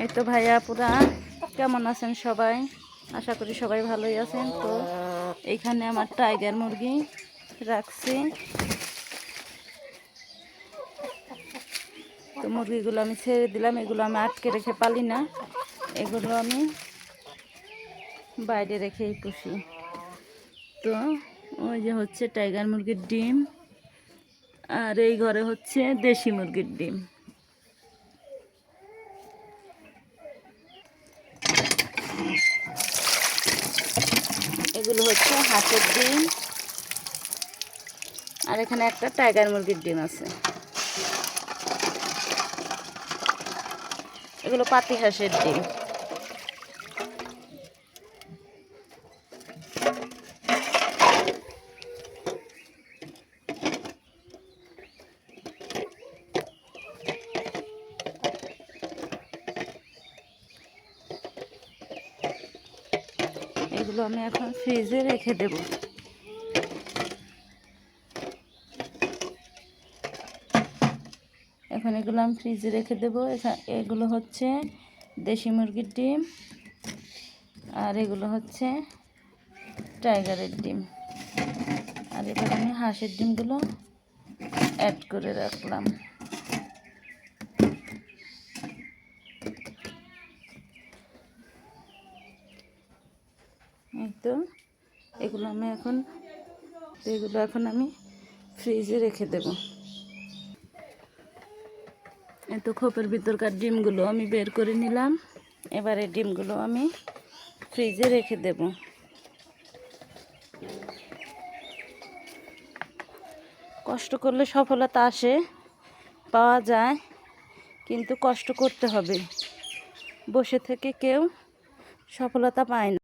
এই তো ভাইয়া পুরা কেমন আছেন সবাই? আশা করি সবাই ভালোই আছেন। তো এইখানে আমার টাইগার মুরগি রাখছি। তো মুরগিগুলো আমি ছেড়ে দিলাম। এগুলো আমি আটকে রেখে পালি না, এগুলো আমি বাইরে রেখেই পুষি। তো ওই যে হচ্ছে টাইগার মুরগির ডিম, আর এই ঘরে হচ্ছে দেশি মুরগির ডিম। এগুলো হচ্ছে হাঁসের ডিম, আর এখানে একটা টাইগার মুরগির ডিম আছে। এগুলো পাতি হাঁসের ডিম। এগুলো আমি এখন ফ্রিজে রেখে দেব। এখন এগুলো আমি ফ্রিজে রেখে দেবো। এগুলো হচ্ছে দেশি মুরগির ডিম, আর এগুলো হচ্ছে টাইগারের ডিম। আর এবার আমি হাঁসের ডিমগুলো অ্যাড করে রাখলাম। এই তো এগুলো এখন আমি ফ্রিজে রেখে দেব। এই তো খোপের ভিতরকার ডিমগুলো আমি বের করে নিলাম। এবারে ডিমগুলো আমি ফ্রিজে রেখে দেব। কষ্ট করলে সফলতা আসে, পাওয়া যায়, কিন্তু কষ্ট করতে হবে। বসে থেকে কেউ সফলতা পায় না।